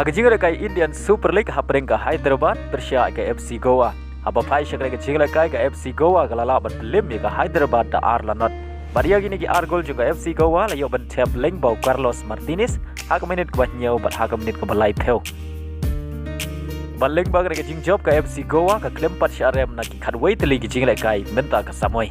Haga jingle kai Indian Super League hapring ka Hyderabad Persya ka FC Goa. Haba pai shakre ka jingle kai ka FC Goa ka lalaban pelim ka Hyderabad da Arlanot. Badia gini ki Argol juga FC Goa la yo ban tap leng bau Carlos Martinez hak minit ka nyau bat hak minit ka balai peu. Baleng bagre ka jing job ka FC Goa ka Khlem pat syarem na ki Khyrwit li ki jingle kai menta ka Samoy.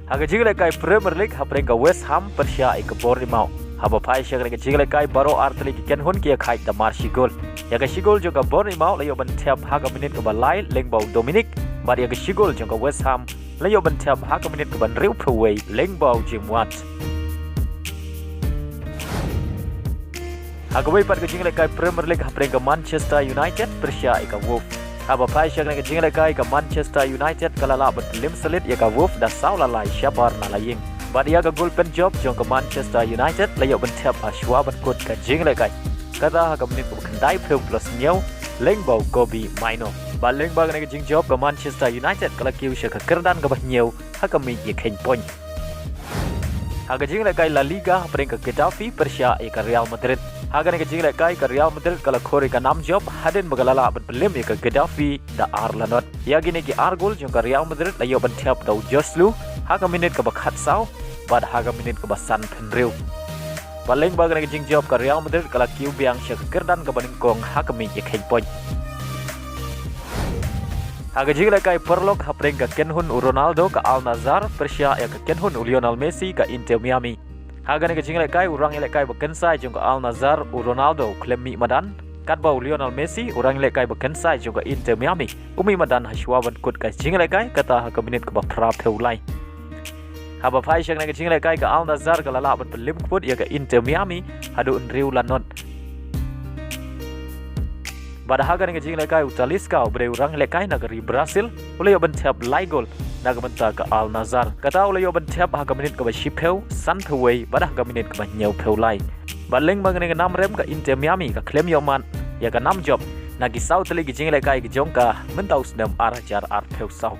Haga jingle kai Premier League hapring ka West Ham Persya ka Bournemouth. Haba pai syakre ka jingle kai baro artli ki Kynhun ki khai da marshi gol. Ya ka shigol juga Bournemouth la yo ban tap hak minit ka balai leng bau Dominic. Bar ya ka shigol juga West Ham la yo ban tap hak minit ka ban riu peway leng bau Jim Watt. Hagawai pat ka jingle kai Premier League hapring ka Manchester United Persya ka Wolf. Haba pai syakre ka jingle kai ka Manchester United kalala ban lim salit ya ka Wolf da saulalai syabar na laying. Badia ka goal pen job jong ka Manchester United layo ban tap ashwa ban kot ka jingle kai. Kata ka menit ka kandai peu plus nyau leng bau Gobi Maino. Ba leng ba ka jing job ka Manchester United kala kiu sya ka kerdan ka bah nyau ha ka mi ye khen point. Ha ka jingle kai La Liga hapring ka Getafe Persya ka Real Madrid. Ha ka jingle kai ka Real Madrid kala khori ka nam job hadin bagalala ban pelim ka Getafe da Arlanot. Ya gini ki Argol jong ka Real Madrid layo ban tap da Joselu haka minit ka bakhat sau bad haka minit ka basan penriu baleng bagan ka jing job ka Real Madrid kala kiu biang sya kerdan ka baningkong haka mi ye khen point haka jingla kai perlok hapring ka Kynhun Ronaldo ka Al-Nassr Persya ka Kynhun Lionel Messi ka Inter Miami haka ka jingla kai urang ile kai bakensai jong ka Al-Nassr Ronaldo Khlem mi madan Kadbau Lionel Messi orang lekai bakensai juga Inter Miami umi madan hashwawan kut ka jingle kai kata haka minit ka bapra peulai haba pai syang ka jingle kai ka Al-Nassr ka lala ban pelim kut ya ka Inter Miami hadu unriu lanot pada haka ka jingle kai utaliska bre orang lekai nagari Brazil ulay ban tap lai gol naga banta ka Al-Nassr kata ulay ban tap haka minit ka ba shipeu san peway pada haka minit ka ba nyau peulai baleng bagane ka nam rem ka Inter Miami ka Khlem yoman ya ka nam job nagi sau tali ki jingle kai ki jongka mentau sdam arajar ar peu sau